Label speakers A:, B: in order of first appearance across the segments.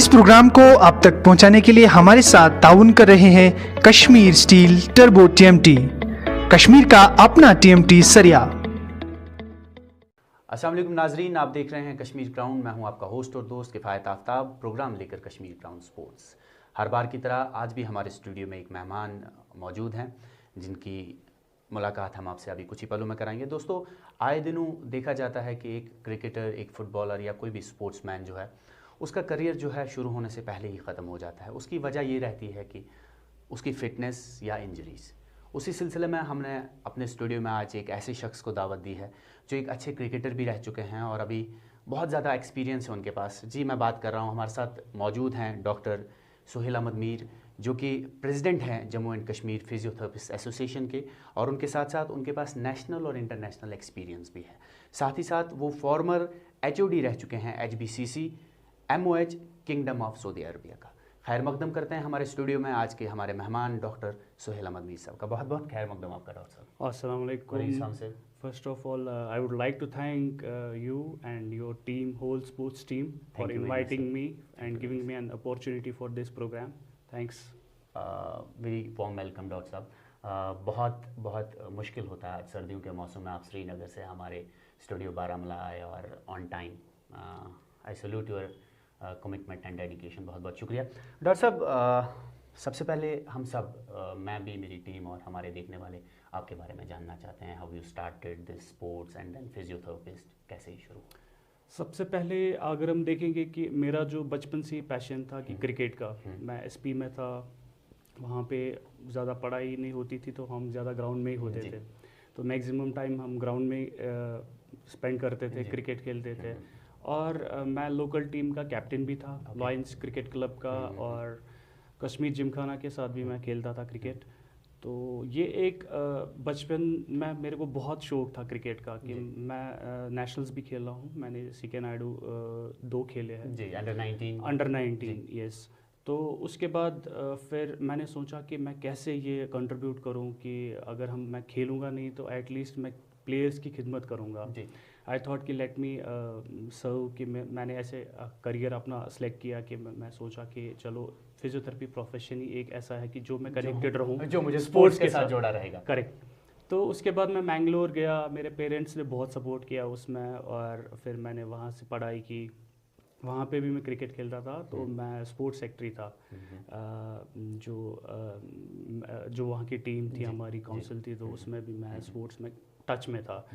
A: इस प्रोग्राम को आप तक पहुंचाने के लिए हमारे साथ ताउन कर रहे हैं Kashmir steel turbo TMT, Kashmir का अपना टीएमटी सरिया।
B: अस्सलाम वालेकुम नाजरीन, आप देख रहे हैं कश्मीर क्राउन। मैं हूं आपका होस्ट और दोस्त किफ़ायत आफ्ताब, प्रोग्राम लेकर कश्मीर क्राउन स्पोर्ट्स। हर बार की तरह आज भी हमारे स्टूडियो में एक मेहमान मौजूद हैं जिनकी मुलाकात हम आपसे अभी कुछ ही पलों में कराएंगे। दोस्तों, आए दिनों देखा जाता है कि एक क्रिकेटर, एक फुटबॉलर या कोई भी स्पोर्ट्समैन जो है उसका करियर जो है शुरू होने से पहले ही ख़त्म हो जाता है। उसकी वजह ये रहती है कि उसकी फ़िटनेस या इंजरीज़। उसी सिलसिले में हमने अपने स्टूडियो में आज एक ऐसे शख्स को दावत दी है जो एक अच्छे क्रिकेटर भी रह चुके हैं और अभी बहुत ज़्यादा एक्सपीरियंस है उनके पास। जी, मैं बात कर रहा हूँ, हमारे साथ मौजूद हैं डॉक्टर सुहेल अहमद मीर, जो कि प्रेसिडेंट हैं Jammu and Kashmir physiotherapist association के, और उनके साथ साथ उनके पास नेशनल और इंटरनेशनल एक्सपीरियंस भी है। साथ ही साथ वो फॉर्मर एचओडी रह चुके हैं HBCC MOH kingdom of Saudi Arabia का। खैर मकदम करते हैं हमारे स्टूडियो में आज के हमारे मेहमान डॉक्टर सुहेल अहमद मीर साहब का। बहुत बहुत खैर मकदम आपका डॉक्टर साहब।
C: अस्सलाम वालेकुम। First of all, I would like to thank you and your team, whole sports team, for inviting me and giving me an opportunity for this program. Thanks.
B: Very warm welcome doctor साहब। बहुत मुश्किल होता है आज सर्दियों के मौसम में आप श्रीनगर से हमारे स्टूडियो बारामूला आए और on time. I salute your commitment and dedication. बहुत बहुत शुक्रिया डॉक्टर साहब। सबसे पहले हम सब, मैं भी, मेरी टीम और हमारे देखने वाले आपके बारे में जानना चाहते हैं। How you started this sports and then physiotherapist, कैसे ही शुरू?
C: सबसे पहले अगर हम देखेंगे कि मेरा जो बचपन से पैशन था कि क्रिकेट का, मैं SP में था, वहाँ पे ज़्यादा पढ़ाई नहीं होती थी तो हम ज़्यादा ग्राउंड में ही होते थे। तो मैक्सिमम टाइम हम ग्राउंड में स्पेंड करते थे, क्रिकेट खेलते थे। और मैं लोकल टीम का कैप्टन भी था, लॉयंस क्रिकेट क्लब का, और कश्मीर जिमखाना के साथ भी मैं खेलता था क्रिकेट। तो ये एक बचपन में मेरे को बहुत शौक था क्रिकेट का कि मैं नेशनल्स भी खेला हूँ। मैंने CK नायडू 2 खेले हैं
B: जी, अंडर 19
C: यस। तो उसके बाद फिर मैंने सोचा कि मैं कैसे ये कंट्रीब्यूट करूँ कि अगर मैं खेलूँगा नहीं तो एटलीस्ट मैं प्लेयर्स की खिदमत करूँगा। आई थॉट कि लेट मी सर्व, कि मैंने ऐसे करियर अपना सेलेक्ट किया कि मैं सोचा कि चलो फिजियोथेरेपी प्रोफेशन ही एक ऐसा है कि जो मैं कनेक्टेड रहूँ,
B: जो मुझे स्पोर्ट्स के साथ जोड़ा रहेगा।
C: करेक्ट। तो उसके बाद मैं मैंगलोर गया, मेरे पेरेंट्स ने बहुत सपोर्ट किया उसमें, और फिर मैंने वहाँ से पढ़ाई की। वहाँ पे भी मैं क्रिकेट खेलता था, तो मैं स्पोर्ट्स सेक्रेटरी था। जो वहाँ की टीम थी, हमारी काउंसिल थी, तो उसमें भी मैं स्पोर्ट्स में टच में था।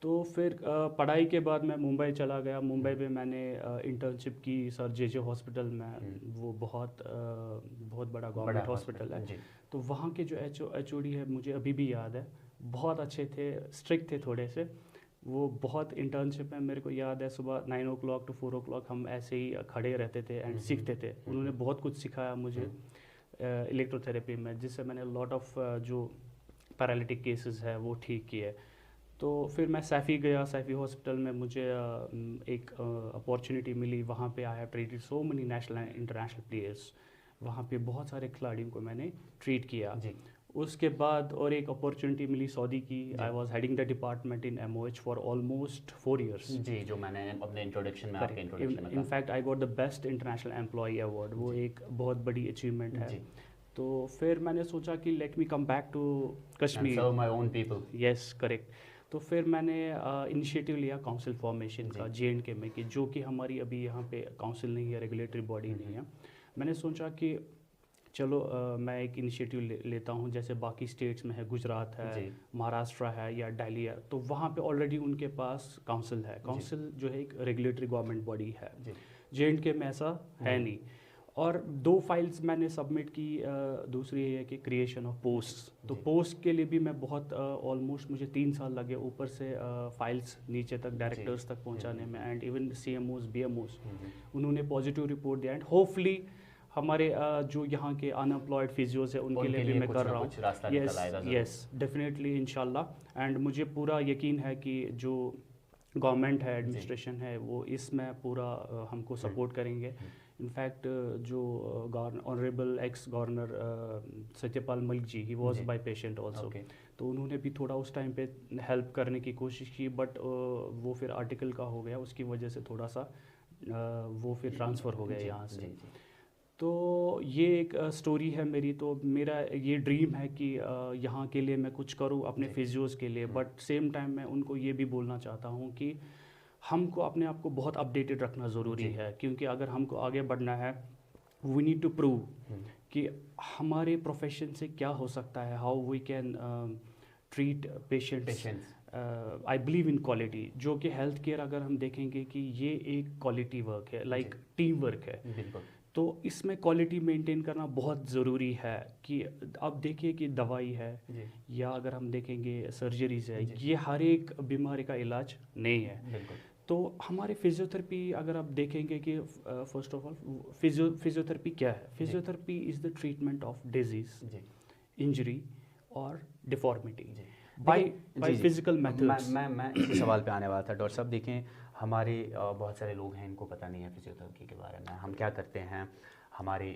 C: तो फिर पढ़ाई के बाद मैं मुंबई चला गया। मुंबई में मैंने इंटर्नशिप की सर JJ हॉस्पिटल में। वो बहुत बड़ा गवर्नमेंट हॉस्पिटल है। तो वहाँ के जो HOD है, मुझे अभी भी याद है, बहुत अच्छे थे, स्ट्रिक्ट थे थोड़े से। वो बहुत इंटर्नशिप में मेरे को याद है, सुबह 9 o'clock to 4 o'clock हम ऐसे ही खड़े रहते थे एंड सीखते थे। उन्होंने बहुत कुछ सिखाया मुझे इलेक्ट्रोथेरेपी में, जिससे मैंने लॉट ऑफ जो पैरालिटिक केसेस है वो ठीक किए। तो फिर मैं सैफ़ी गया। सैफ़ी हॉस्पिटल में मुझे एक अपॉर्चुनिटी मिली। वहाँ पे I have treated so many national and international players. वहाँ पे बहुत सारे खिलाड़ियों को मैंने ट्रीट किया। उसके बाद और एक अपॉर्चुनिटी मिली सऊदी की। I was heading the department in MOH for almost 4 years।
B: जी, जो मैंने अपने इंट्रोडक्शन में, आपके इंट्रोडक्शन में,
C: in fact I got the best international employee award. वो एक बहुत बड़ी अचीवमेंट है। तो फिर मैंने सोचा कि let me come back to Kashmir,
B: serve my own people.
C: Yes, correct. तो फिर मैंने इनिशिएटिव लिया काउंसिल फॉर्मेशन का JNK में, कि जो कि हमारी अभी यहाँ पे काउंसिल नहीं है, रेगुलेटरी बॉडी नहीं है। मैंने सोचा कि चलो मैं एक इनिशिएटिव लेता हूँ, जैसे बाकी स्टेट्स में है, गुजरात है, महाराष्ट्र है या दिल्ली है, तो वहाँ पे ऑलरेडी उनके पास काउंसिल है। काउंसिल जो है एक रेगुलेटरी गवर्नमेंट बॉडी है। JNK में ऐसा है नहीं। और 2 फाइल्स मैंने सबमिट की। दूसरी है कि क्रिएशन ऑफ पोस्ट। तो पोस्ट के लिए भी मैं बहुत ऑलमोस्ट मुझे 3 साल लगे, ऊपर से फाइल्स नीचे तक डायरेक्टर्स तक पहुंचाने में, एंड इवन CMOs BMOs उन्होंने पॉजिटिव रिपोर्ट दिया। एंड होपफुली हमारे जो यहाँ के अनएम्प्लॉयड फिजियोज है उनके लिए भी मैं कर रहा हूँ। यस, डेफिनेटली, इंशाल्लाह। एंड मुझे पूरा यकीन है कि जो गवर्नमेंट है, एडमिनिस्ट्रेशन है, वो इसमें पूरा हमको सपोर्ट करेंगे। इनफैक्ट जो honourable ex governor Satyapal Malik ji, he was by patient also, तो उन्होंने भी थोड़ा उस टाइम पे हेल्प करने की कोशिश की, बट वो फिर आर्टिकल का हो गया, उसकी वजह से थोड़ा सा वो फिर ट्रांसफ़र हो गया यहाँ से।
B: जी।
C: तो ये एक स्टोरी है मेरी। तो मेरा ये ड्रीम है कि यहाँ के लिए मैं कुछ करूँ अपने फिजियोज़ के लिए, बट सेम टाइम मैं उनको ये भी बोलना चाहता हूँ कि हमको अपने आप को बहुत अपडेटेड रखना ज़रूरी है, क्योंकि अगर हमको आगे बढ़ना है वी नीड टू प्रूव कि हमारे प्रोफेशन से क्या हो सकता है, how we can treat patients. I believe in quality, जो कि हेल्थ केयर अगर हम देखेंगे कि ये एक क्वालिटी वर्क है, लाइक टीम वर्क है।
B: बिल्कुल।
C: तो इसमें क्वालिटी मेंटेन करना बहुत ज़रूरी है कि अब देखिए कि दवाई है या अगर हम देखेंगे सर्जरीज है, ये हर एक बीमारी का इलाज नहीं है।
B: बिल्कुल।
C: तो हमारे फिजियोथेरेपी अगर आप देखेंगे कि फर्स्ट ऑफ ऑल फिजियोथेरेपी क्या है। Physiotherapy is the treatment of disease, injury और डिफॉर्मिटी बाय फिजिकल मेथड्स।
B: मैं इसी सवाल पे आने वाला था डॉक्टर साहब। देखें, हमारे बहुत सारे लोग हैं इनको पता नहीं है फिजियोथेरेपी के बारे में। हम क्या करते हैं, हमारी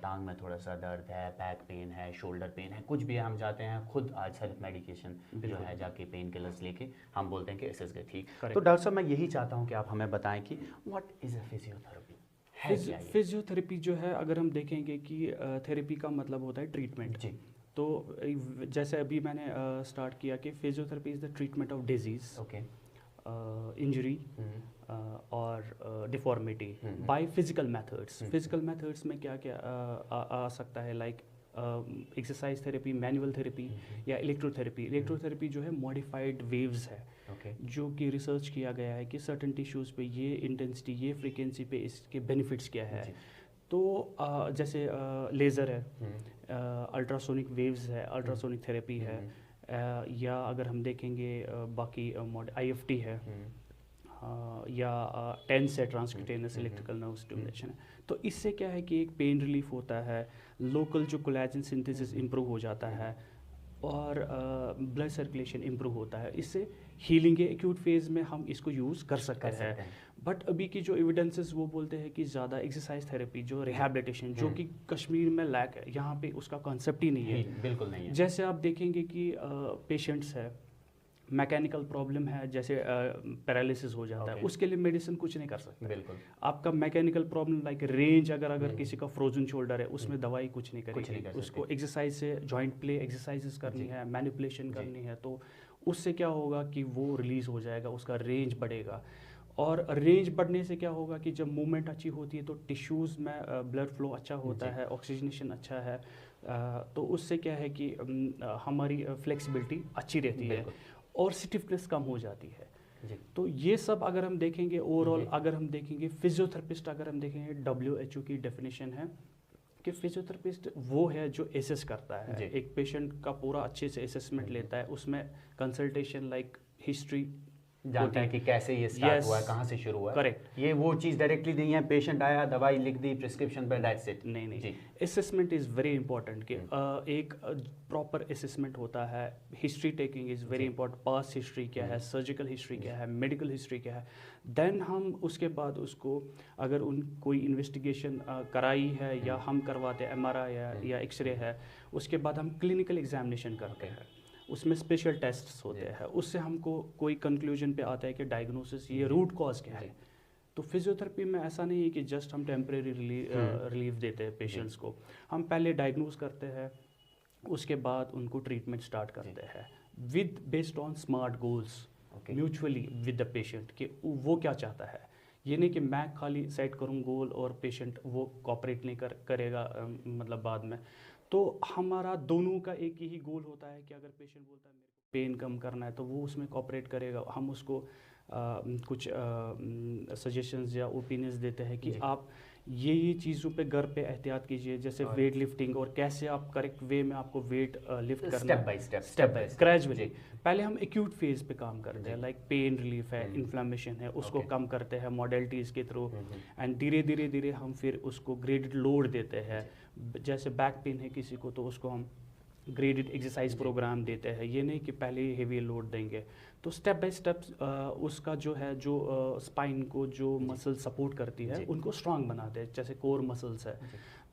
B: टांग में थोड़ा सा दर्द है, बैक पेन है, शोल्डर पेन है, कुछ भी है, हम जाते हैं खुद आज सेल्फ मेडिकेशन जो है जाके पेन किलर्स लेके हम बोलते हैं कि एसएस गए ठीक। तो डॉक्टर साहब मैं यही चाहता हूँ कि आप हमें बताएं कि what is a physiotherapy.
C: Physiotherapy जो है अगर हम देखेंगे कि थेरेपी का मतलब होता है ट्रीटमेंट जी। तो जैसे अभी मैंने स्टार्ट किया कि physiotherapy is the treatment of disease, injury और deformity by physical methods. Physical methods में क्या क्या आ सकता है, like exercise therapy, manual therapy या इलेक्ट्रोथेरेपी। इलेक्ट्रोथेरेपी जो है मॉडिफाइड वेव्स है, जो कि रिसर्च किया गया है कि सर्टेन टिश्यूज़ पे ये इंटेंसिटी, ये फ्रीक्वेंसी पे इसके बेनिफिट्स क्या है। तो जैसे लेज़र है, अल्ट्रासोनिक वेव्स है, अल्ट्रासोनिक थेरेपी है, या अगर हम देखेंगे बाकी IFT है, या टेंस है, ट्रांसक्यूटेनियस इलेक्ट्रिकल नर्व स्टिमुलेशन है। तो इससे क्या है कि एक पेन रिलीफ होता है, लोकल जो कोलेजन सिंथेसिस इम्प्रूव हो जाता है और ब्लड सर्कुलेशन इम्प्रूव होता है। इससे हीलिंग के एक्यूट फेज़ में हम इसको यूज़ कर सकते हैं। बट अभी की जो एविडेंसेस वो बोलते हैं कि ज़्यादा एक्सरसाइज थेरेपी, जो रिहैबिलिटेशन, जो कि कश्मीर में लैक है, यहाँ पे उसका कॉन्सेप्ट ही नहीं है।
B: बिल्कुल नहीं है।
C: जैसे आप देखेंगे कि पेशेंट्स है, मैकेनिकल प्रॉब्लम है, जैसे पैरालिसिस हो जाता है, उसके लिए मेडिसिन कुछ नहीं कर सकता।
B: बिल्कुल।
C: आपका मैकेनिकल प्रॉब्लम लाइक रेंज, अगर किसी का फ्रोजन शोल्डर है, उसमें दवाई कुछ नहीं करेगी। उसको एक्सरसाइज से जॉइंट प्ले एक्सरसाइजेस करनी है, मैनिपुलेशन करनी है, तो उससे क्या होगा कि वो रिलीज़ हो जाएगा, उसका रेंज बढ़ेगा। और रेंज बढ़ने से क्या होगा कि जब मूवमेंट अच्छी होती है तो टिश्यूज़ में ब्लड फ्लो अच्छा होता है, ऑक्सीजनेशन अच्छा है, तो उससे क्या है कि हमारी फ्लेक्सिबिलिटी अच्छी रहती है और स्टिफनेस कम हो जाती है। तो ये सब अगर हम देखेंगे ओवरऑल, अगर हम देखेंगे फिजियोथेरेपिस्ट, अगर हम देखेंगे WHO की डेफिनेशन है कि फिजियोथेरेपिस्ट वो है जो एसेस करता है, एक पेशेंट का पूरा अच्छे से असेसमेंट लेता है, उसमें कंसल्टेशन लाइक हिस्ट्री
B: जानता है कि कैसे ये स्टार्ट हुआ है, कहाँ से शुरू हुआ है।
C: करेक्ट।
B: ये वो चीज़ डायरेक्टली नहीं है, पेशेंट आया, दवाई लिख दी प्रिस्क्रिप्शन पर, दैट्स इट।
C: नहीं। असेसमेंट इज़ वेरी इंपॉर्टेंट कि एक प्रॉपर असेसमेंट होता है। History taking is very important. Past history क्या है, सर्जिकल हिस्ट्री क्या है, मेडिकल हिस्ट्री क्या है। देन हम उसके बाद उसको अगर कोई इन्वेस्टिगेशन कराई है या हम करवाते हैं MRI या एक्सरे है, उसके बाद हम क्लिनिकल एग्जामिनेशन करते हैं, उसमें स्पेशल टेस्ट्स होते हैं, उससे हमको कोई कंक्लूजन पे आता है कि डायग्नोसिस, ये रूट कॉज क्या है। तो फिजियोथेरेपी में ऐसा नहीं है कि जस्ट हम टेम्परेरी रिलीफ देते हैं पेशेंट्स को, हम पहले डायग्नोज करते हैं, उसके बाद उनको ट्रीटमेंट स्टार्ट करते हैं with based on smart goals mutually with the patient कि वो क्या चाहता है। ये नहीं कि मैं खाली सेट करूँ गोल और पेशेंट वो कोऑपरेट नहीं करेगा मतलब बाद में। तो हमारा दोनों का एक ही गोल होता है कि अगर पेशेंट बोलता है मेरे को पेन कम करना है तो वो उसमें कोऑपरेट करेगा। हम उसको कुछ सजेशंस या ओपिनियंस देते हैं कि आप ये चीज़ों पे घर पे एहतियात कीजिए, जैसे वेट लिफ्टिंग और कैसे आप करेक्ट वे में आपको वेट लिफ्ट करना, स्टेप बाय ग्रेजुअली। पहले हम एक्यूट फेज पे काम करते हैं, लाइक पेन रिलीफ है, इन्फ्लेमेशन है, उसको कम करते हैं मॉडलिटीज़ के थ्रू, एंड धीरे धीरे हम फिर उसको ग्रेडेड लोड देते हैं। जैसे बैक पेन है किसी को तो उसको हम ग्रेडेड एक्सरसाइज प्रोग्राम देते हैं, ये नहीं कि पहले ही हेवी लोड देंगे। तो स्टेप बाय स्टेप उसका जो है जो स्पाइन को जो मसल सपोर्ट करती है उनको स्ट्रांग बनाते हैं, जैसे कोर मसल्स है।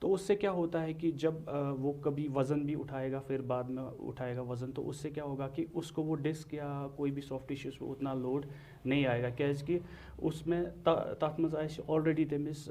C: तो उससे क्या होता है कि जब वो कभी वज़न भी उठाएगा फिर बाद में उठाएगा वज़न, तो उससे क्या होगा कि उसको वो डिस्क या कोई भी सॉफ्ट टिश्यूज पे उतना लोड नहीं आएगा, क्योंकि उसमें तथ मज ऑलरेडी तमिस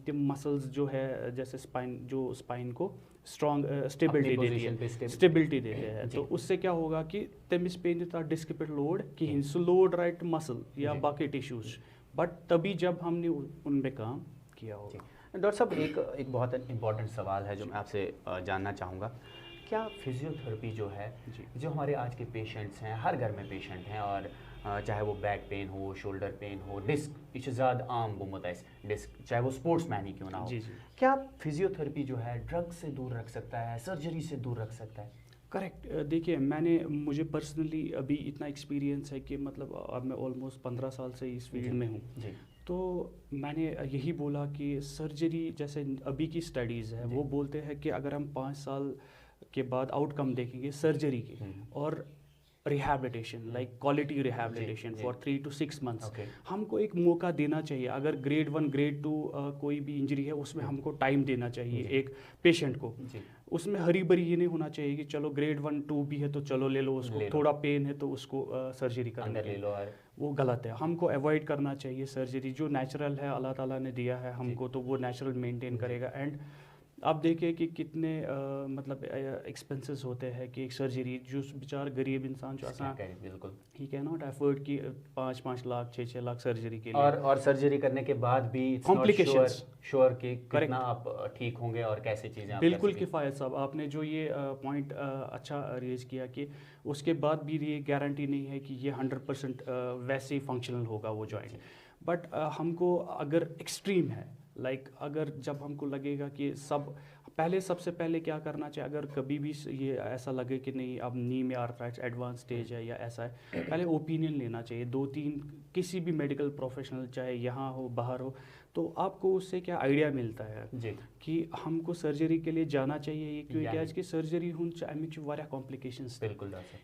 C: तिम मसल्स जो है जैसे स्पाइन को स्ट्रॉन्ग स्टेबिलिटी देते हैं। तो उससे क्या होगा कि तमिस पे नहीं डिस्क पे लोड कहीं सो लोड राइट मसल या बाकी टिश्यूज, बट तभी जब हमने उन पे काम किया होगा।
B: डॉक्टर साहब, एक बहुत इम्पॉर्टेंट सवाल है जो मैं आपसे जानना चाहूँगा। क्या फिजियोथेरेपी जो है, जो हमारे आज के पेशेंट्स हैं, हर घर में पेशेंट हैं, और चाहे वो बैक पेन हो, शोल्डर पेन हो, डिस्क इस ज़्यादा आम गुमत है डिस्क, चाहे वो स्पोर्ट्स मैन ही क्यों ना हो, क्या फिजियोथेरेपी जो है ड्रग से दूर रख सकता है, सर्जरी से दूर रख सकता है?
C: करेक्ट। देखिए, मुझे पर्सनली अभी इतना एक्सपीरियंस है कि मतलब अब मैं ऑलमोस्ट 15 साल से इस फील्ड में हूँ, तो मैंने यही बोला कि सर्जरी जैसे अभी की स्टडीज़ है वो बोलते हैं कि अगर हम 5 साल के बाद आउटकम देखेंगे सर्जरी के और rehabilitation like quality rehabilitation for 3 to 6 months, हमको एक मौका देना चाहिए। अगर ग्रेड 1 ग्रेड 2 कोई भी इंजरी है उसमें हमको टाइम देना चाहिए एक पेशेंट को। उसमें हरी भरी ये नहीं होना चाहिए कि चलो ग्रेड 1 2 भी है तो चलो ले लो उसको, थोड़ा पेन है तो उसको सर्जरी करना ले लो, वो गलत है। हमको अवॉइड करना चाहिए सर्जरी। जो नेचुरल है अल्लाह ताला ने दिया है हमको, तो वो नेचुरल मेंटेन करेगा। एंड आप देखिए कि कितने मतलब एक्सपेंसेस होते हैं कि एक सर्जरी जो बेचारा गरीब इंसान जो आसान
B: बिल्कुल
C: ही कैन नॉट अफोर्ड की 5-5 लाख 6-6 लाख सर्जरी के लिए,
B: और सर्जरी करने के बाद भी
C: कॉम्प्लिकेशंस
B: श्योर कि कितना आप ठीक होंगे और कैसे चीज़ें।
C: बिल्कुल किफ़ायत साहब, आपने जो ये पॉइंट अच्छा रेज किया कि उसके बाद भी ये गारंटी नहीं है कि ये 100% वैसे ही फंक्शनल होगा वो जॉइंट। बट हमको अगर एक्सट्रीम है अगर जब हमको लगेगा कि सबसे पहले क्या करना चाहिए, अगर कभी भी ये ऐसा लगे कि नहीं अब नी में आर्थराइटिस एडवांस स्टेज है या ऐसा है, पहले ओपिनियन लेना चाहिए 2-3 किसी भी मेडिकल प्रोफेशनल, चाहे यहाँ हो बाहर हो, तो आपको उससे क्या आइडिया मिलता है कि हमको सर्जरी के लिए जाना चाहिए। क्योंकि आज की सर्जरी वारिया कॉम्प्लिकेशंस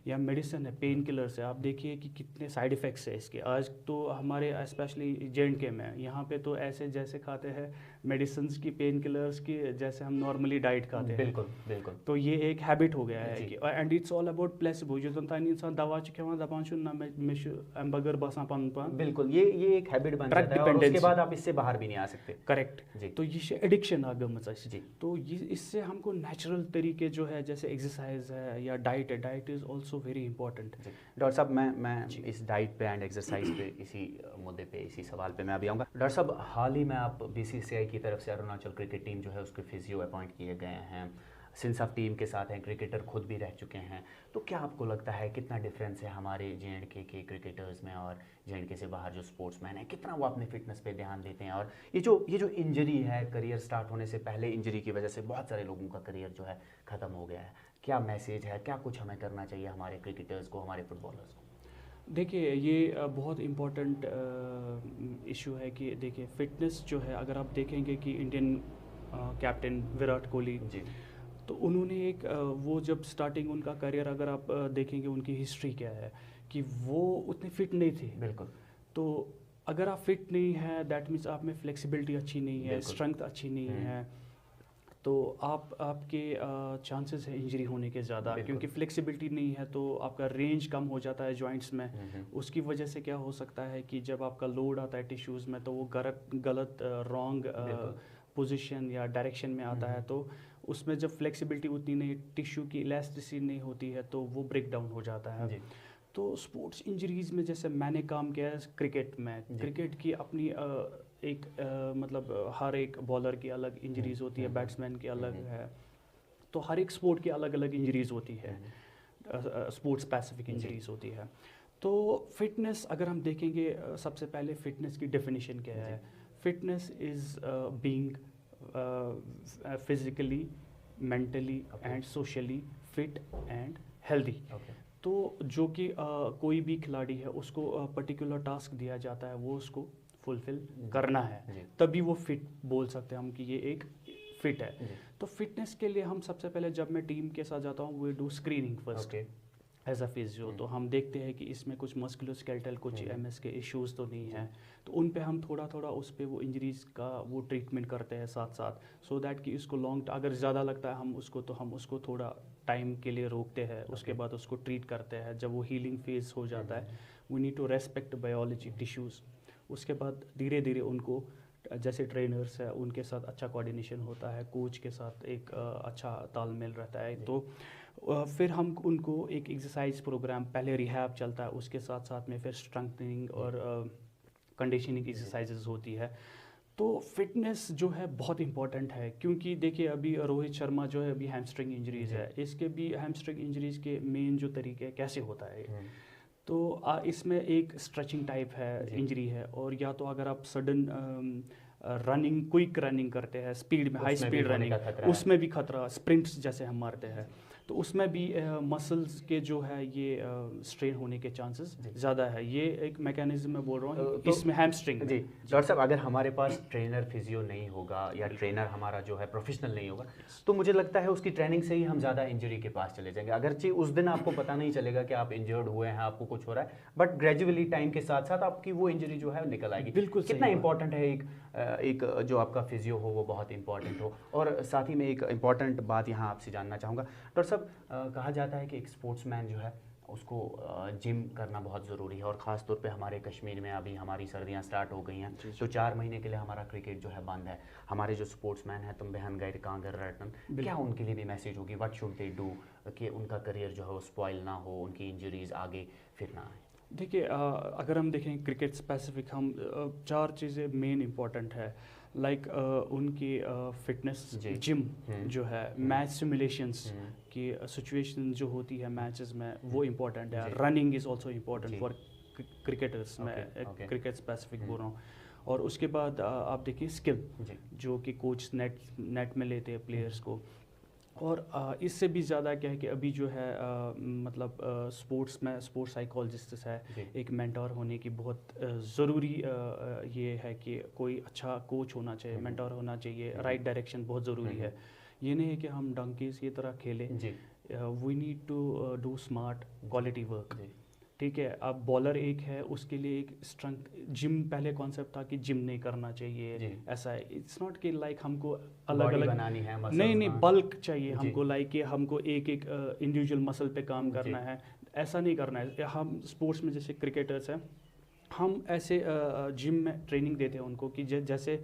C: या मेडिसिन है, पेन किलर्स है, आप देखिए कि कितने साइड इफ़ेक्ट्स है इसके। आज तो हमारे स्पेशली J&K में यहाँ पे तो ऐसे जैसे खाते हैं मेडिसिन की, पेन किलर्स की, जैसे हम नॉर्मली डाइट खाते हैं।
B: बिल्कुल।
C: तो ये एक हैबिट हो गया है कि and it's all about placebo. जो इंसान दवा खेवान दपान ना मैं बगैर बसान पान
B: बिल्कुल, ये एक हैबिट बन जाता है और उसके बाद आप इससे बाहर भी नहीं आ सकते।
C: करेक्ट जी। तो ये एडिक्शन आ गई जी। तो ये इससे हमको नेचुरल तरीके जो है जैसे एक्सरसाइज है या डाइट है, diet is also very important.
B: Doctor साहब, मैं इस डाइट पे एंड एक्सरसाइज पे इसी मुद्दे पे इसी सवाल पे मैं अभी आऊँगा। डॉक्टर साहब, हाल ही में आप BCCI की तरफ से अरुणाचल क्रिकेट टीम जो है उसके फिजियो अपॉइंट किए गए हैं, सिंस आप टीम के साथ हैं, क्रिकेटर खुद भी रह चुके हैं, तो क्या आपको लगता है कितना डिफरेंस है हमारे J&K के क्रिकेटर्स में और J&K से बाहर जो स्पोर्ट्समैन हैं, कितना वो अपने फिटनेस पे ध्यान देते हैं? और ये जो इंजरी है, करियर स्टार्ट होने से पहले इंजरी की वजह से बहुत सारे लोगों का करियर जो है ख़त्म हो गया है, क्या मैसेज है, क्या कुछ हमें करना चाहिए हमारे क्रिकेटर्स को, हमारे फुटबॉलर्स को?
C: देखिए, ये बहुत इम्पोर्टेंट इशू है कि देखिए फिटनेस जो है, अगर आप देखेंगे कि इंडियन कैप्टन विराट कोहली जी, तो उन्होंने एक वो जब स्टार्टिंग उनका करियर अगर आप देखेंगे उनकी हिस्ट्री क्या है कि वो उतने फिट नहीं थे।
B: बिल्कुल।
C: तो अगर आप फिट नहीं है दैट मीन्स आप में फ्लेक्सिबिलिटी अच्छी नहीं है, स्ट्रेंथ अच्छी नहीं है, तो आपके चांसेस है इंजरी होने के ज़्यादा, क्योंकि फ्लेक्सिबिलिटी नहीं है तो आपका रेंज कम हो जाता है जॉइंट्स में। उसकी वजह से क्या हो सकता है कि जब आपका लोड आता है टिश्यूज़ में तो वो गलत रॉन्ग पोजीशन या डायरेक्शन में आता है, तो उसमें जब फ्लेक्सिबिलिटी उतनी नहीं, टिश्यू की इलास्टिसिटी नहीं होती है तो वो ब्रेक डाउन हो जाता है। तो स्पोर्ट्स इंजरीज़ में जैसे मैंने काम किया है क्रिकेट में, क्रिकेट की अपनी एक मतलब हर एक बॉलर की अलग इंजरीज़ होती है, बैट्समैन की अलग है, तो हर एक स्पोर्ट की अलग अलग इंजरीज़ होती है, स्पोर्ट्स स्पेसिफिक इंजरीज़ होती है। तो फिटनेस अगर हम देखेंगे, सबसे पहले फिटनेस की डेफिनेशन क्या है? Fitness is being physically, mentally and socially fit and healthy. तो जो कि कोई भी खिलाड़ी है उसको पर्टिकुलर टास्क दिया जाता है, वो उसको फुलफिल करना है, तभी वो फिट बोल सकते हैं हम कि ये एक फिट है। तो फिटनेस के लिए हम सबसे पहले जब मैं टीम के साथ जाता हूँ, we do screening first. As a physio, तो हम देखते हैं कि इसमें कुछ मस्कुलोस्केलेटल कुछ एमएस के इश्यूज तो नहीं है, तो उन पे हम थोड़ा थोड़ा उस पे वो इंजरीज का वो ट्रीटमेंट करते हैं साथ साथ, सो दैट कि इसको लॉन्ग अगर ज़्यादा लगता है हम उसको थोड़ा टाइम के लिए रोकते हैं, उसके बाद उसको ट्रीट करते हैं। जब वो हीलिंग फेज हो जाता है, we need to respect biology tissues. उसके बाद धीरे धीरे उनको, जैसे ट्रेनर्स है उनके साथ अच्छा कोऑर्डिनेशन होता है, कोच के साथ एक अच्छा तालमेल रहता है, तो फिर हम उनको एक एक्सरसाइज प्रोग्राम, पहले रिहैब चलता है, उसके साथ साथ में फिर स्ट्रेंथनिंग और कंडीशनिंग एक्सरसाइजेज होती है। तो फिटनेस जो है बहुत इंपॉर्टेंट है, क्योंकि देखिए अभी रोहित शर्मा जो है अभी हैमस्ट्रिंग इंजरीज है, इसके भी हैमस्ट्रिंग इंजरीज के मेन जो तरीके कैसे होता है, तो इसमें एक स्ट्रेचिंग टाइप है इंजरी है, और या तो अगर आप सडन रनिंग, क्विक रनिंग करते हैं, स्पीड में, हाई स्पीड रनिंग, उसमें भी खतरा, स्प्रिंट्स जैसे हम मारते हैं, तो उसमें भी मसल्स के जो है ये स्ट्रेन होने के चांसेस ज़्यादा है। ये एक मैकेनिज्म मैं बोल रहा हूँ,
B: तो
C: इसमें हैमस्ट्रिंग।
B: जी डॉक्टर साहब, अगर हमारे पास ट्रेनर फिजियो नहीं होगा या ट्रेनर हमारा जो है प्रोफेशनल नहीं होगा, तो मुझे लगता है उसकी ट्रेनिंग से ही हम ज़्यादा इंजरी के पास चले जाएंगे। अगरचे उस दिन आपको पता नहीं चलेगा कि आप इंजर्ड हुए हैं, आपको कुछ हो रहा है, बट ग्रेजुअली टाइम के साथ साथ आपकी वो इंजरी जो है निकल आएगी।
C: बिल्कुल
B: कितना इंपॉर्टेंट है एक जो आपका फिजियो हो वो बहुत इंपॉर्टेंट हो। और साथ ही में एक इंपॉर्टेंट बात यहाँ आपसे जानना चाहूँगा डॉक्टर साहब, कहा जाता है कि एक स्पोर्ट्समैन जो है उसको जिम करना बहुत ज़रूरी है, और ख़ास तौर पे हमारे कश्मीर में अभी हमारी सर्दियाँ स्टार्ट हो गई हैं, तो 4 महीने के लिए हमारा क्रिकेट जो है बंद है। हमारे जो स्पोर्ट्समैन हैं, तुम बहन गैर कांगर रटन, क्या उनके लिए भी मैसेज होगी, व्हाट शुड दे डू कि उनका करियर जो है वो स्पॉइल ना हो, उनकी इंजरीज आगे फिर ना आए?
C: देखिए अगर हम देखें क्रिकेट स्पेसिफिक, हम 4 चीज़ें मेन इंपॉर्टेंट है, लाइक उनकी फिटनेस, जिम जो है, मैच सिमुलेशंस की सिचुएशन जो होती है मैचेस में, वो इम्पोर्टेंट है। Running is also important for cricketers, मैं क्रिकेट स्पेसिफिक बोल रहा हूँ। और उसके बाद आप देखिए स्किल जो कि कोच नेट में लेते हैं प्लेयर्स को, और इससे भी ज़्यादा क्या है कि अभी जो है मतलब स्पोर्ट्स में स्पोर्ट्स साइकोलॉजिस्ट है, एक मेंटर होने की बहुत ज़रूरी ये है कि कोई अच्छा कोच होना चाहिए, मेंटर होना चाहिए, राइट डायरेक्शन बहुत ज़रूरी है। ये नहीं है कि हम डंकीज की तरह खेलें, we need to do smart quality work. ठीक है, अब बॉलर एक है, उसके लिए एक स्ट्रेंथ, जिम पहले कॉन्सेप्ट था कि जिम नहीं करना चाहिए, ऐसा है। इट्स नॉट कि लाइक हमको अलग अलग बनानी है, नहीं बल्क चाहिए हमको, लाइक कि हमको एक इंडिविजुअल मसल पे काम करना है, ऐसा नहीं करना है। हम स्पोर्ट्स में जैसे क्रिकेटर्स हैं, हम ऐसे जिम में ट्रेनिंग देते हैं उनको कि जैसे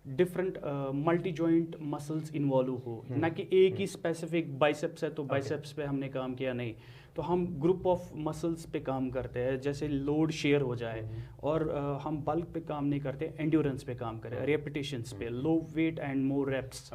C: different multi joint muscles involve हो, ना कि एक ही स्पेसिफिक बाइसेप्स है तो बाइसेप्स पे हमने काम किया, नहीं, तो हम ग्रुप ऑफ मसल्स पे काम करते हैं, जैसे लोड शेयर हो जाए, और हम बल्क पे काम नहीं करते, एंड्योरेंस पे काम करें, रेपिटेशंस पे, लो वेट एंड मोर रेप्स।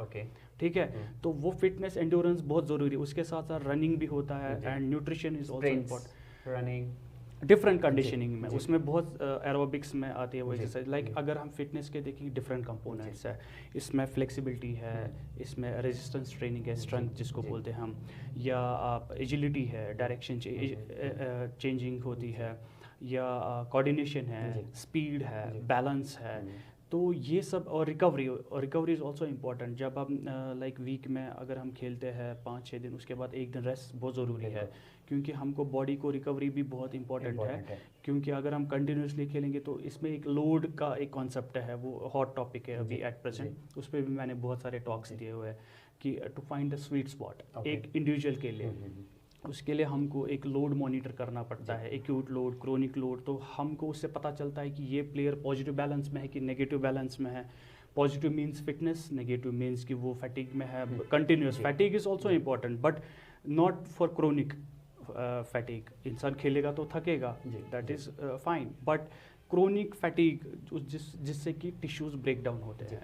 C: ठीक है, तो वो फिटनेस एंड्योरेंस बहुत ज़रूरी है। उसके साथ साथ रनिंग भी होता है, and nutrition is also important. Running different conditioning में, उसमें बहुत एरोबिक्स में आती है वो एक्सरसाइज। लाइक अगर हम फिटनेस के देखें, डिफरेंट कंपोनेंट्स है, इसमें फ्लेक्सिबिलिटी है, इसमें रेजिस्टेंस ट्रेनिंग है, स्ट्रेंथ जिसको बोलते हैं हम, या आप एजिलिटी है, डायरेक्शन चेंजिंग होती है, या कोऑर्डिनेशन है, स्पीड है, बैलेंस है, तो ये सब, और रिकवरी इज़ ऑल्सो इम्पॉर्टेंट। जब हम लाइक वीक में अगर हम खेलते हैं 5-6 दिन, उसके बाद एक दिन रेस्ट बहुत ज़रूरी है, क्योंकि हमको बॉडी को रिकवरी भी बहुत इंपॉर्टेंट है। क्योंकि अगर हम कंटिन्यूसली खेलेंगे तो इसमें एक लोड का एक कॉन्सेप्ट है, वो हॉट टॉपिक है अभी एट प्रेजेंट, उस पर भी मैंने बहुत सारे टॉक्स दिए हुए हैं कि to find the sweet spot एक इंडिविजुअल के लिए, उसके लिए हमको एक लोड मॉनिटर करना पड़ता है, एक्यूट लोड, क्रोनिक लोड, तो हमको उससे पता चलता है कि ये प्लेयर पॉजिटिव बैलेंस में है कि नेगेटिव बैलेंस में है। Positive means fitness, negative means कि वो फैटिग में है, continuous. Fatigue is also important, but not for chronic fatigue. इंसान खेलेगा तो थकेगा, that is fine, but chronic fatigue जिससे कि टिश्यूज ब्रेक डाउन होते हैं।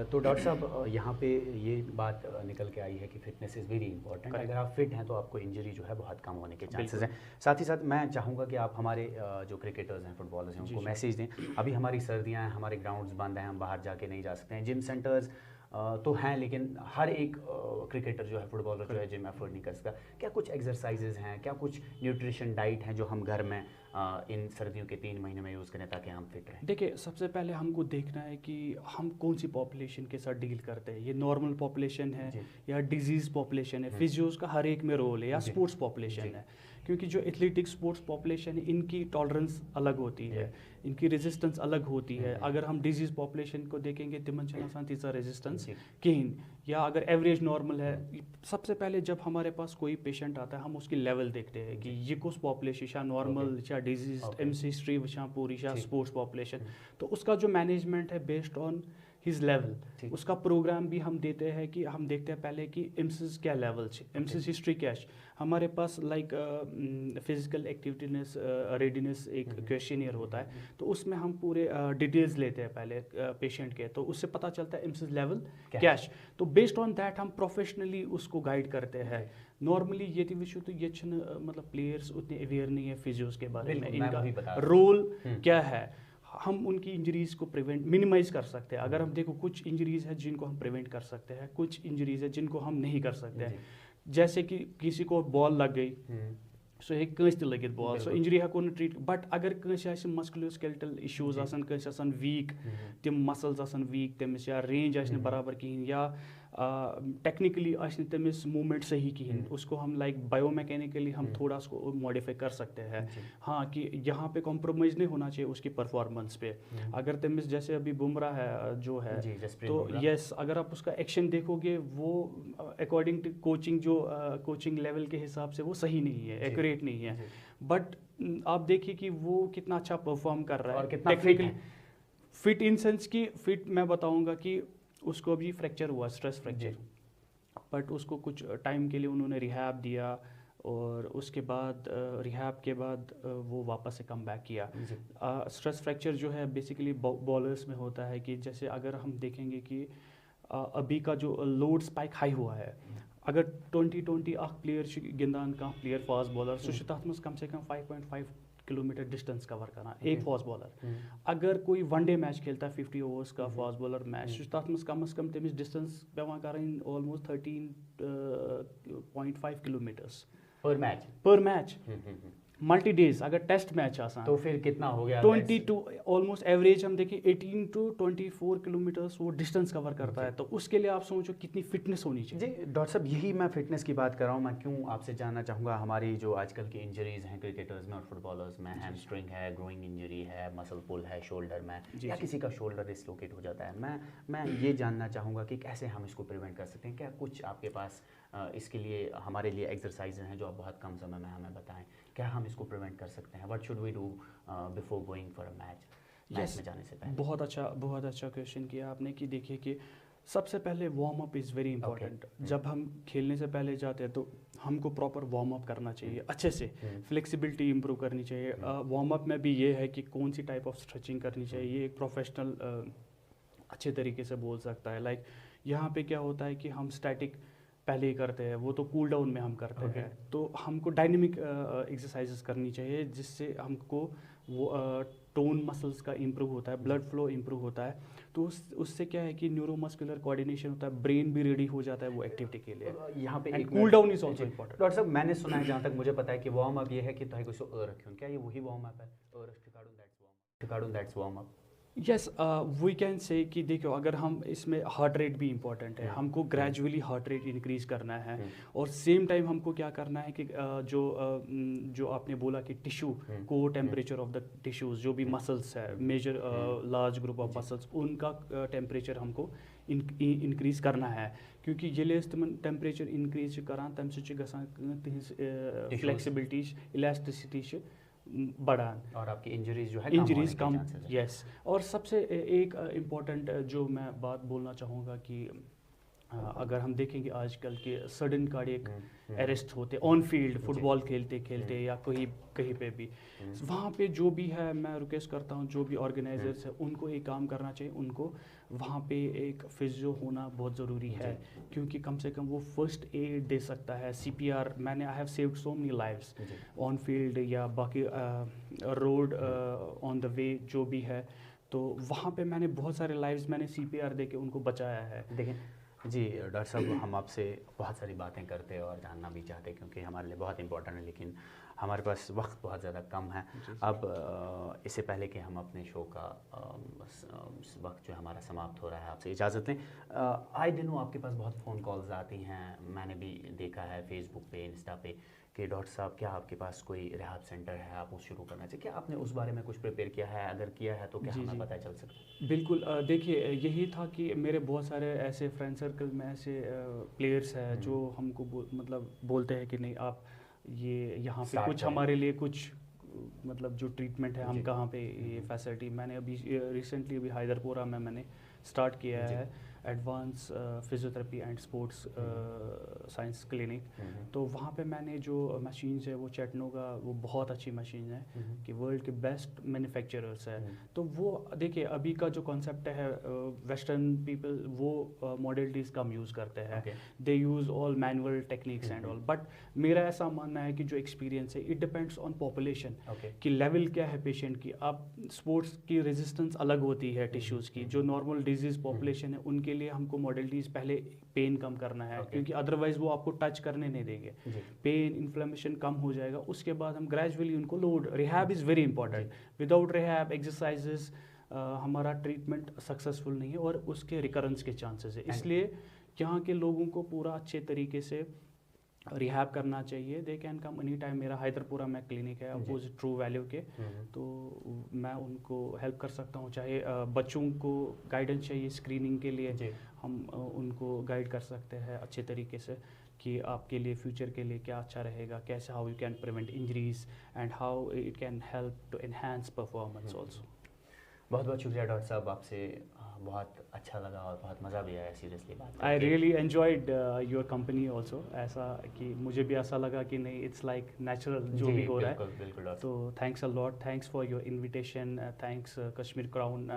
B: तो डॉक्टर साहब, यहाँ पे ये बात निकल के आई है कि फिटनेस इज़ वेरी इंपॉर्टेंट। अगर आप फिट हैं तो आपको इंजरी जो है बहुत कम होने के चांसेस हैं। साथ ही साथ मैं चाहूँगा कि आप हमारे जो क्रिकेटर्स हैं, फुटबॉलर्स हैं, उनको मैसेज दें। अभी हमारी सर्दियाँ हैं, हमारे ग्राउंड्स बंद हैं, हम बाहर जाके नहीं जा सकते हैं, जिम सेंटर्स तो हैं, लेकिन हर एक क्रिकेटर जो है, फुटबॉलर जो है, जिम अफोर्ड नहीं कर सकता। क्या कुछ एक्सरसाइजेज हैं, क्या कुछ न्यूट्रिशन डाइट हैं जो हम घर में इन सर्दियों के 3 महीने में यूज़ करें ताकि हम फिट रहें?
C: देखिए, सबसे पहले हमको देखना है कि हम कौन सी पॉपुलेशन के साथ डील करते हैं। ये नॉर्मल पॉपुलेशन है या डिजीज़ पॉपुलेशन है, फिजियोज़ का हर एक में रोल है, या स्पोर्ट्स पॉपुलेशन है। क्योंकि जो एथलेटिक स्पोर्ट्स पॉपुलेशन है इनकी टॉलरेंस अलग होती है, इनकी रेजिस्टेंस अलग होती है। अगर हम डिजीज़ पॉपुलेशन को देखेंगे तिमन छन तीजा रेजिस्टेंस कहीं, या अगर एवरेज नॉर्मल है। सबसे पहले जब हमारे पास कोई पेशेंट आता है हम उसकी लेवल देखते हैं कि ये कुछ पॉपुलेशन नॉर्मल या डिजीज एम्स हिस्ट्री वहाँ पूरी या स्पोर्ट्स पॉपुलेशन, तो उसका जो मैनेजमेंट है बेस्ड ऑन हिज लेवल, उसका प्रोग्राम भी हम देते हैं कि हम देखते हैं पहले कि एम्स क्या लेवल है, एम्स हिस्ट्री क्या है हमारे पास। लाइक फिजिकल एक्टिविटीनेस रेडीनेस एक क्वेश्चनियर होता है, तो उसमें हम पूरे डिटेल्स लेते हैं पहले पेशेंट के, तो उससे पता चलता है एम्स लेवल क्या है। तो बेस्ड ऑन दैट हम प्रोफेशनली उसको गाइड करते हैं। नॉर्मली ये विशु तो ये मतलब प्लेयर्स उतने अवेयर नहीं है फिजियोस के बारे में, इनका रोल क्या है। हम उनकी इंजरीज़ को मिनिमाइज कर सकते हैं। अगर हम देखो कुछ इंजरीज़ है जिनको हम प्रिवेंट कर सकते हैं, कुछ इंजरीज़ है जिनको हम नहीं कर सकते हैं। जैसे कि किसी को बॉल लग गई, सो हे कंस लगित बॉल, सो इंजरी हेको न ट्रीट, बट अगर कंस मस्कुलोस्केलेटल इश्यूज आसान, कंस आसान वीक, तिम मसल्स आसान वीक, तमिस या रेंज आसन बराबर कहीं, या टेक्निकली आसन तमिस मूवमेंट सही कहीं, उसको हम लाइक बायोमैकेनिकली हम थोड़ा उसको मॉडिफाई कर सकते हैं। हाँ, कि यहाँ पे कॉम्प्रोमाइज़ नहीं होना चाहिए उसकी परफॉर्मेंस पे। अगर तमिस जैसे अभी बुमराह है जो है, तो यस अगर आप उसका एक्शन देखोगे वो अकॉर्डिंग टू कोचिंग जो कोचिंग लेवल के हिसाब से वो सही नहीं है, एक्यूरेट नहीं है, बट आप देखिए कि वो कितना अच्छा परफॉर्म कर रहा है, टेक्निकली फिट इन सेंस की फिट। मैं बताऊंगा कि उसको अभी फ्रैक्चर हुआ, स्ट्रेस फ्रैक्चर, बट उसको कुछ टाइम के लिए उन्होंने रिहैब दिया, और उसके बाद रिहैब के बाद वो वापस से कम बैक किया। स्ट्रेस फ्रैक्चर जो है बेसिकली बॉलर्स में होता है कि जैसे अगर हम देखेंगे कि अभी का जो लोड स्पाइक हाई हुआ है, अगर 2020 प्लेयर गिंदान का प्लेयर फास्ट बॉलर सह तथ मज कम से कम 5.5 किलोमीटर डिस्टेंस कवर करना एक फास्ट बॉलर। अगर कोई वनडे मैच खेलता है 50 ओवर्स का फास्ट बॉलर मैच, तथ मज कम तमिस डिस्टेंस पेवान कर ऑलमोस्ट 13.5 किलोमीटर्स पर मैच मल्टी डेज। अगर टेस्ट मैच आसान
B: तो फिर कितना हो गया,
C: 22 ऑलमोस्ट एवरेज हम देखें 18 to 24 किलोमीटर्स वो डिस्टेंस कवर करता है। तो उसके लिए आप सोचो कितनी फिटनेस होनी चाहिए।
B: जी डॉक्टर साहब, यही मैं फिटनेस की बात कर रहा हूँ। मैं क्यों आपसे जानना चाहूँगा, हमारी जो आजकल की इंजरीज हैं क्रिकेटर्स में और फुटबॉलर्स में, हैमस्ट्रिंग है, ग्रोइंग इंजरी है, मसल पुल है शोल्डर में, या किसी का शोल्डर डिसलोकेट हो जाता है, मैं ये जानना चाहूँगा कि कैसे हम इसको प्रिवेंट कर सकते हैं। क्या कुछ आपके पास इसके लिए हमारे लिए एक्सरसाइज हैं जो आप बहुत कम समय में हमें बताएं, क्या हम इसको प्रिवेंट कर सकते हैं? What should we do before going for a match में जाने से पहले? बहुत
C: अच्छा क्वेश्चन किया आपने कि देखिए कि सबसे पहले warm up is very important. जब हम खेलने से पहले जाते हैं तो हमको प्रॉपर वार्म अप करना चाहिए, अच्छे से फ्लेक्सिबिलिटी इंप्रूव करनी चाहिए। वार्म अप में भी ये है कि कौन सी टाइप ऑफ स्ट्रेचिंग करनी चाहिए, ये एक प्रोफेशनल अच्छे तरीके से बोल सकता है। लाइक यहाँ पे क्या होता है कि हम स्टैटिक पहले ही करते हैं, वो तो कूल डाउन में हम करते हैं, तो हमको डायनेमिक एक्सरसाइजेस करनी चाहिए जिससे हमको वो टोन मसल्स का इंप्रूव होता है, ब्लड फ्लो इंप्रूव होता है। तो उससे क्या है कि न्यूरोमस्कुलर कोऑर्डिनेशन होता है, ब्रेन भी रेडी हो जाता है वो एक्टिविटी के लिए।
B: यहाँ पे एक
C: cool down is also important.
B: Doctor साहब, मैंने सुना है, जहाँ तक मुझे पता है कि वार्म अप ये है कि तो कुछ रखें, क्या ये वही वार्म अप है? That's warm up.
C: Yes, we can say कि देखो अगर हम इसमें हार्ट रेट भी इम्पॉर्टेंट है, हमको ग्रेजुअली हार्ट रेट इंक्रीज करना है, और सेम टाइम हमको क्या करना है कि जो आपने बोला कि टिश्यू को टेम्परेचर ऑफ द टिश्यूज जो भी मसल्स है, major large group of muscles, उनका टेम्परेचर हमको इंक्रीज करना है, क्योंकि ये टेम्परेचर इंक्रीज करान तम सह फ्लेक्सिबिलिटी इलास्टिसिटी बढ़ान
B: और आपकी इंजरीज जो है
C: इंजरीज कम। यस, और सबसे एक इम्पॉर्टेंट जो मैं बात बोलना चाहूँगा कि अगर हम देखेंगे आजकल के सडन कार्डियक अरेस्ट होते ऑन फील्ड, फुटबॉल खेलते खेलते या कहीं पे भी, वहाँ पे जो भी है मैं रिक्वेस्ट करता हूँ जो भी ऑर्गेनाइजर्स है उनको एक काम करना चाहिए, उनको वहाँ पे एक फिजियो होना बहुत ज़रूरी है, क्योंकि कम से कम वो फर्स्ट एड दे सकता है, CPR। मैंने I have saved so many lives on field या बाकी रोड ऑन द वे जो भी है, तो वहाँ पे मैंने बहुत सारे लाइव्स मैंने CPR दे के उनको बचाया है।
B: देखें जी डॉक्टर साहब, हम आपसे बहुत सारी बातें करते और जानना भी चाहते क्योंकि हमारे लिए बहुत इंपॉर्टेंट है, लेकिन हमारे पास वक्त बहुत ज़्यादा कम है। अब इससे पहले कि हम अपने शो का वक्त जो हमारा समाप्त हो रहा है, आपसे इजाज़त लें। आए दिनों आपके पास बहुत फ़ोन कॉल्स आती हैं, मैंने भी देखा है फेसबुक पे, इंस्टा पे, कि डॉक्टर साहब क्या आपके पास कोई रिहाब सेंटर है, आप वो शुरू करना चाहिए। क्या आपने उस बारे में कुछ प्रिपेयर किया है? अगर किया है तो क्या हमें पता चल सकता है?
C: बिल्कुल, देखिए यही था कि मेरे बहुत सारे ऐसे फ्रेंड सर्कल में ऐसे प्लेयर्स हैं जो हमको मतलब बोलते हैं कि नहीं आप ये यहाँ पे कुछ हमारे लिए कुछ मतलब जो ट्रीटमेंट है हम कहाँ पे ये फैसिलिटी। मैंने अभी रिसेंटली अभी हैदरपुरा में मैंने स्टार्ट किया है advance physiotherapy and sports science clinic. तो वहाँ पे मैंने जो मशीन्स है वो चैटनोगा, वो बहुत अच्छी मशीन है कि वर्ल्ड के बेस्ट मैन्युफैक्चरर्स है। तो वो देखिए अभी का जो कॉन्सेप्ट है वेस्टर्न पीपल वो मॉडलिटीज़ कम यूज़ करते हैं, they use all manual techniques and all. But मेरा ऐसा मानना है कि जो एक्सपीरियंस है इट डिपेंड्स ऑन पॉपुलेशन कि लेवल क्या है पेशेंट की। अब स्पोर्ट्स की रेजिस्टेंस अलग होती है टिश्यूज़ की, जो नॉर्मल डिजीज़ पॉपुलेशन है उनके लिए हमको मॉडलिटीज़ पहले पेन कम करना है क्योंकि अदरवाइज वो आपको टच करने नहीं देंगे। पेन इन्फ्लेमेशन कम हो जाएगा, उसके बाद हम ग्रेजुअली उनको load. Rehab is very important. Without rehab exercises हमारा ट्रीटमेंट सक्सेसफुल नहीं है और उसके रिकरेंस के चांसेस है। इसलिए यहाँ के लोगों को पूरा अच्छे तरीके से रिहैब करना चाहिए। They can come any time. मेरा हैदरपुरा में क्लिनिक है अपोजिट ट्रू वैल्यू के, तो मैं उनको हेल्प कर सकता हूँ। चाहे बच्चों को गाइडेंस चाहिए स्क्रीनिंग के लिए, हम उनको गाइड कर सकते हैं अच्छे तरीके से कि आपके लिए फ्यूचर के लिए क्या अच्छा रहेगा, कैसे how you can prevent injuries and how it can help to enhance performance also.
B: बहुत बहुत शुक्रिया डॉक्टर साहब, आपसे बहुत अच्छा लगा और बहुत मज़ा भी आया सीरियसली बात।
C: I really enjoyed your company also. ऐसा कि मुझे भी ऐसा लगा कि नहीं इट्स लाइक नेचुरल जो भी हो रहा है।
B: बिल्कुल।
C: तो thanks a lot, thanks for your invitation, thanks Kashmir crown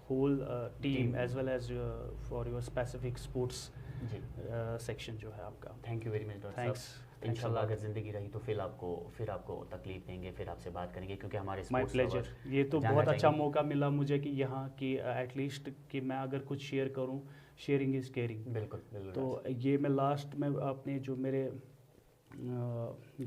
C: whole team as well as for your specific sports section जो है आपका।
B: Thank you very much doctor साहब। इंशाल्लाह अगर ज़िंदगी रही तो फिर आपको तकलीफ देंगे, फिर आपसे बात करेंगे क्योंकि हमारे
C: माय प्लेजर। ये तो बहुत अच्छा मौका मिला मुझे कि यहाँ की एटलीस्ट कि मैं अगर कुछ शेयर करूँ, शेयरिंग इज़ केयरिंग।
B: बिल्कुल।
C: तो ये मैं लास्ट में अपने जो मेरे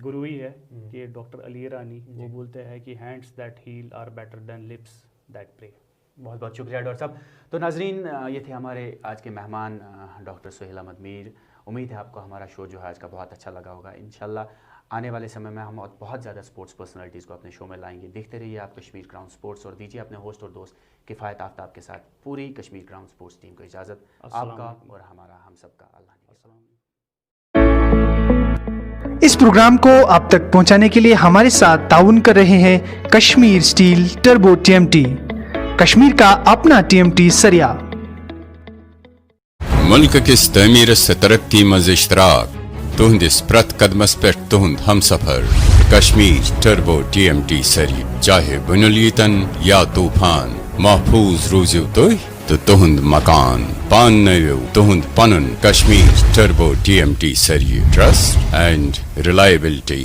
C: गुरु ही है कि डॉक्टर अली रानी, वो बोलते हैं कि hands that heal are better than lips that pray.
B: बहुत बहुत शुक्रिया डॉक्टर साहब। तो नाजरीन, ये थे हमारे आज के मेहमान डॉक्टर सुहेल अहमद मीर। उम्मीद है आपको हमारा शो जो है आज का बहुत अच्छा लगा होगा। इंशाल्लाह आने वाले समय में हम बहुत ज़्यादा स्पोर्ट्स पर्सनालिटीज़ को अपने शो में लाएंगे। देखते रहिए आप कश्मीर क्राउन स्पोर्ट्स और दीजिए अपने होस्ट और दोस्त किफ़ायत आफ्ताब के साथ पूरी कश्मीर क्राउन स्पोर्ट्स टीम को इजाज़त। आपका और हमारा हम सबका अल्लाह ने।
A: इस प्रोग्राम को आप तक पहुंचाने के लिए हमारे साथ ताउन कर रहे हैं Kashmir steel turbo TMT, Kashmir का अपना TMT सरिया।
D: मुल्क किस तमीर से तरक्की मज इश्तराक तुहंदिस प्रत कदमस पे तुहंद हम सफर कश्मीर टर्बो TMT सरी। चाहे बुनुलीतन या तूफान महफूज रूजू तो तुहंद मकान पान नयो तुहंद पनुन कश्मीर टर्बो TMT सरी। Trust and reliability.